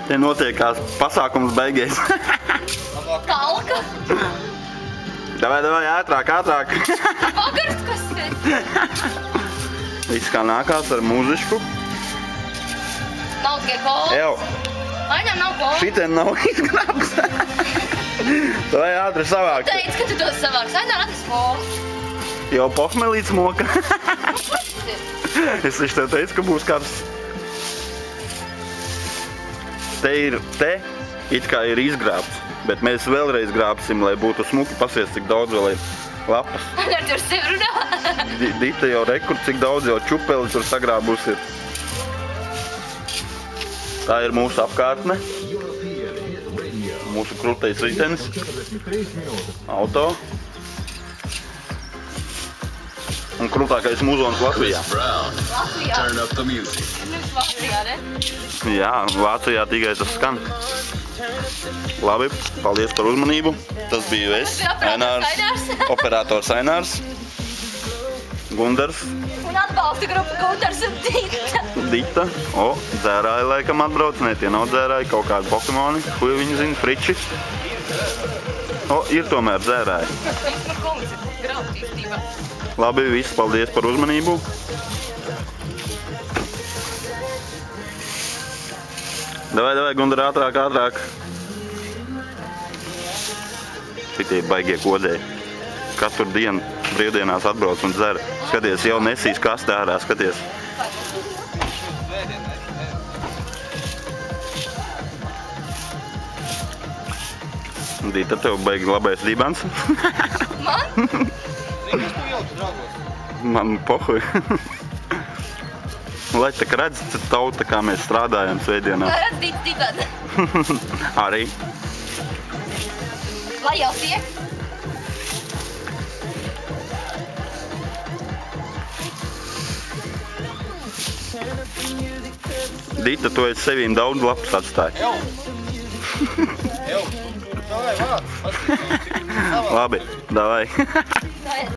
Te notiekās pasākums beigies. Kalka. Davai, ātrāk. Pagars, kas te? Viss kā nākās ar mūzišku. Nav tikai kola. Ew, Aņam nav kola. šitien nav izgrābs. Davai ātri savākt. Teici, ka tu tos savāks. Aņam atnes kola. Jau pohmelīts moka. Es tev teicu, ka būs karsts. Te it kā ir izgrābts, bet mēs vēlreiz grābsim, lai būtu smuki. Pasies, cik daudz vēl ir lapas. Ar tur sev runā. Dita jau rekur, cik daudz jau čupeli tur sagrābus ir. Tā ir mūsu apkārtne. Mūsu krūtais ritenis. Auto. Un krūtākais muzons Latvijā. Latvijā. Nevis Latvijā, ne? Jā, Vācijā tikai tas skan. Labi, paldies par uzmanību. Tas biju es, operators Ainārs, Gundars. Un atbalsta grupa Gundars un Dita. Dita. O, dzērāji laikam atbrauc. Ne, tie nav dzērāji, kaut kādi pokemoni. Ko viņi zina? Friči. O, ir tomēr dzērāji. Viņš par kungs ir grauds īstībā. Labi, viss, paldies par uzmanību. Davai, Gundar, ātrāk. Šitie baigie kodēji. Katru dienu brīvdienās atbrauc un dzer. Skaties, jau nesīs kastē ārā, skaties. Dita, tev baigi labais dībans. Man? Man pohuj. Lai tak redz tauta, kā mēs strādājam svētdienā. Lai redz Dita Dita. Arī. Lai jau tiek. Dita, tu esi sevīm daudz lapas atstāji. Labi, davai.